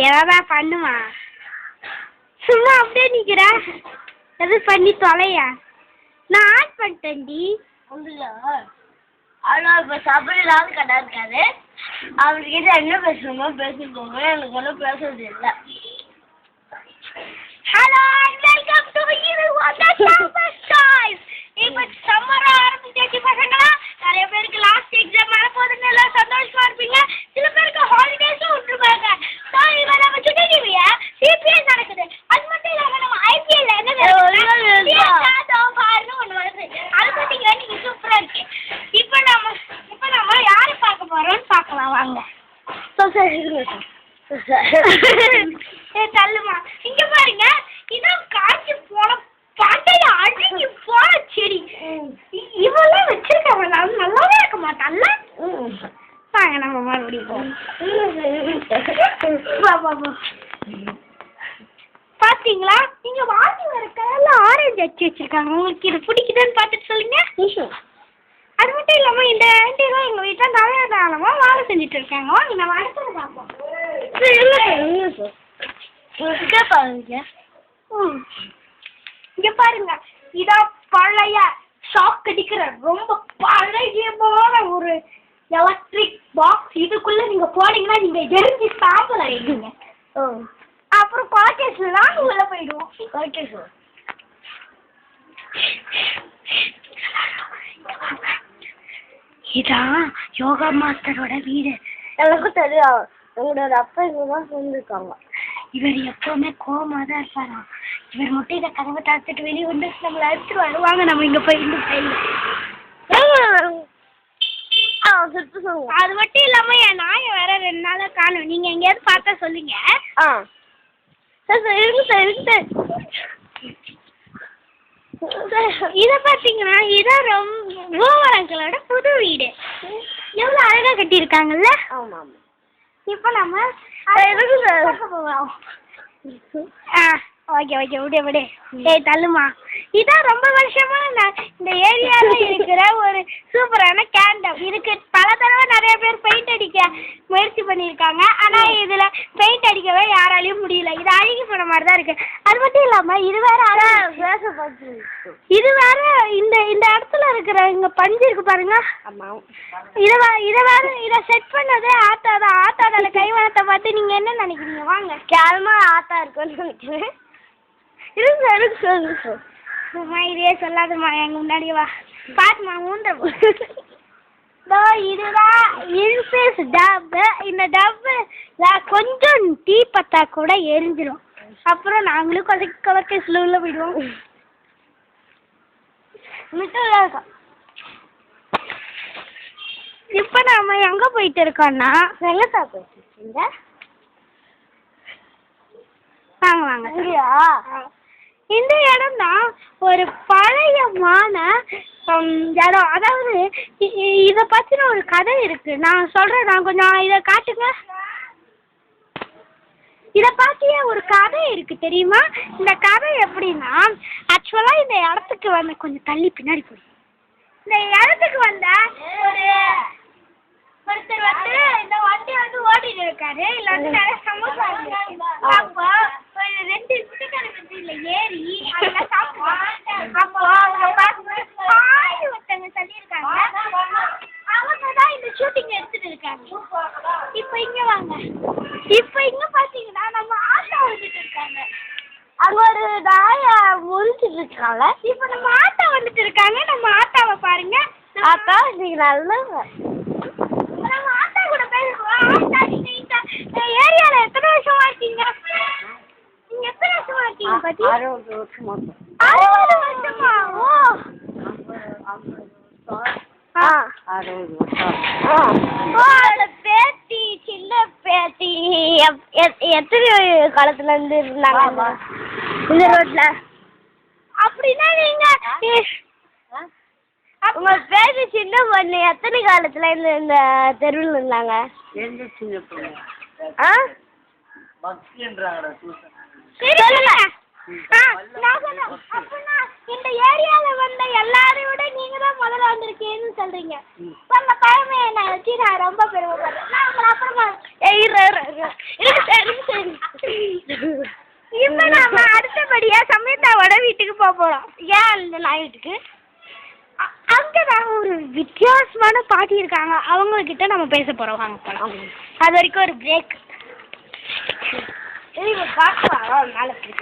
ஏதாவது பண்ணுமா? சும்மா அப்படியே நிற்கிற, எது பண்ணி தொலையா? நான் ஆட் பண்ணிட்டேன்டி. ஒன்றுல ஆனால் இப்போ சபரிலாவது கடை இருக்காது. அவர்கிட்ட என்ன பேசணுமோ பேசிக்கோங்க, எனக்கு ஒன்றும் பேசுறது இல்லை. ஹலோ அண்ட் வெல்கம் டு இது இப்போ சம்மர் ஆரம்பிச்சாச்சு பசங்களா. நிறைய பேருக்கு லாஸ்ட் எக்ஸாம் வரப்போகுதுன்னு எல்லாம் சந்தோஷமா இருப்பீங்க. சில பேருக்கு ஹாலிடேஸும் விட்டுருப்பாங்க. ஸோ இப்போ நம்ம சுட்டி டிவிய சிபிஎஸ் நடக்குது. அது மட்டும் இல்லாமல் நம்ம ஐபிஎல் என்ன ஒன்று வருது. அதை பார்த்தீங்கன்னா நீங்கள் சூப்பராக இருக்கு. இப்போ நம்ம யாரை பார்க்க போகிறோம்னு பார்க்கலாம் வாங்க. தள்ளுமா இங்க பாருங்க, இதான் காய்ச்சி போன பட்டையில அழுகி போன செடி. இவெல்லாம் வச்சிருக்காங்க, நல்லாவே இருக்க மாட்டான்ல. வாங்க நம்ம மறுபடியும் பாத்தீங்களா, நீங்க வாங்கி வர கலர்ல ஆரஞ்சு அடிச்சு வச்சிருக்காங்க. உங்களுக்கு இது பிடிக்குதுன்னு பார்த்துட்டு சொல்லுங்க. அது மட்டும் இல்லாம இந்த ஆண்டிலாம் எங்க வீட்டுல நிறைய காலமா வேலை செஞ்சுட்டு இருக்காங்க. வாங்க நம்ம அடுத்தது பார்ப்போம். இங்க பாருங்க, இதான் பழைய ஷாக் அடிக்கிற ரொம்ப பழையமான ஒரு எலக்ட்ரிக் பாக்ஸ். இதுக்குள்ள நீங்க போனீங்கன்னா நீங்க எரிஞ்சு சாம்பல் ஆயிடுவீங்க. அப்புறம் கொலகேஸ்லாம் உள்ள போயிடுவோம். இதான் யோகா மாஸ்டரோட வீடு. எனக்கும் தெரியும், உங்களோட அப்பா இங்கதான் சொல்லிருக்காங்க. இவர் எப்பவுமே கோவமா தான் இருப்பாராம். இவர் மட்டும் இதை கதவை தாத்துட்டு வெளியே வந்து நம்மளை அடிச்சுட்டு வருவாங்க. நம்ம இங்க போய் அது மட்டும் இல்லாம என் நாயை வேற 2 நாளா காணும். நீங்க எங்கேயாவது பார்த்தா சொல்லுங்க. இத பாத்தீங்கன்னா இதான் ஓவரங்களோட புது வீடு. எவ்வளவு அழகா கட்டி இருக்காங்கல்ல. இப்ப நம்ம ஓகே விடு. ஏய் தள்ளுமா, இதான் ரொம்ப வருஷமா இந்த ஏரியால இருக்கிற ஒரு சூப்பரான கேண்டம். இதுக்கு பல தடவை நிறைய பேர் பெயிண்ட் அடிக்க முயற்சி பண்ணியிருக்காங்க. ஆனா இதுல பெயிண்ட் அடிக்கவே யாராலையும் முடியல. இது அழுகி போன மாதிரி தான் இருக்கு. அது மட்டும் இல்லாம இது வேற இந்த இடத்துல இருக்கிற இங்க பஞ்சு இருக்கு பாருங்க. இதை செட் பண்ணதே ஆத்தாதால கைவனத்தை பார்த்து நீங்க என்ன நினைக்கிறீங்க? வாங்க கேரமா ஆத்தா இருக்குன்னு நினைக்கிறேன். சும்மா இதே சொல்லாதுமா, எங்க முன்னாடி வா பாத்துமா மூன்ற. இதுதான் இன்சஸ் டப். இந்த டப்பு கொஞ்சம் டீ பத்தா கூட எரிஞ்சிடும். அப்புறம் நாங்களும் கொலக்கேஸ்ல உள்ள போயிடுவோம். இப்ப நாம எங்க போயிட்டு இருக்கோம்னா எங்கத்தா போயிட்டு வாங்க இந்த இடம் தான் ஒரு பழையமான இடம். அதாவது இத பத்தின ஒரு கதை இருக்கு. நான் சொல்றேன், நான் கொஞ்சம் இத காட்டுங்க. இத பத்திய ஒரு கதை இருக்கு தெரியுமா? இந்த கதை எப்படின்னா, ஆக்சுவலா இந்த இடத்துக்கு வந்து கொஞ்சம் தள்ளி பின்னாடி போய் இந்த இடத்துக்கு வந்த ஒருத்தர் வந்து இந்த வண்டி வந்து ஓடிட்டு இருக்காரு. இல்ல வந்து நிறைய சமோசா இருக்கு. அப்போ ஒரு 2 இட்லிக்கடையில ஏறி அதெல்லாம் சாப்பிடுவாங்க. அப்போ அவங்க பார்த்து ஒருத்தவங்க சொல்லியிருக்காங்க, அவங்க தான் இந்த ஷூட்டிங் எடுத்துட்டு இருக்காங்க. இப்போ இங்க வாங்க. இப்போ இங்க பாத்தீங்கன்னா நம்ம ஆட்டோ வந்துட்டு இருக்காங்க. அங்க ஒரு நாய முறிச்சிட்டு இருக்காங்க. இப்போ நம்ம ஆட்டோ வந்துட்டு இருக்காங்க. நம்ம ஆட்டோவை பாருங்க. ஆட்டா நீங்க நல்லவங்க. நம்ம ஆட்டா கூட பேசுவோம். ஆட்டா நீங்க இந்த ஏரியால எத்தனை வருஷமா இருக்கீங்க? நீங்க எத்தனை வருஷமா இருக்கீங்க பாட்டி? 60 வருஷமா. 60 வருஷமா? ஓ 60 வருஷம். பேத்தி சின்ன பேத்தி எத்தனை காலத்துல இருந்து இருந்தாங்க இந்த ரோட்ல? அப்படின்னா நீங்க உங்க பேரு சின்ன பொண்ணு எத்தனை காலத்துல இந்த தெருவில் இருந்தாங்க? இந்த ஏரியால வந்த எல்லாரையும் விட நீங்க தான் முதல்ல வந்திருக்கீங்கன்னு சொல்றீங்க. உங்க பழமையை நான் வச்சு நான் ரொம்ப பெருமைப்படுறேன். நான் உங்களை அப்புறமா இப்ப நாம அடுத்தபடியா சமயத்தாவோட வீட்டுக்கு போறோம். ஏன் இந்த நாய் வீட்டுக்கு? அங்கதான் ஒரு வித்தியாசமான பாட்டி இருக்காங்க. அவங்க கிட்ட நம்ம பேச போறோம். வாங்க போலாம். அது வரைக்கும் ஒரு பிரேக். காட்டுவா மேல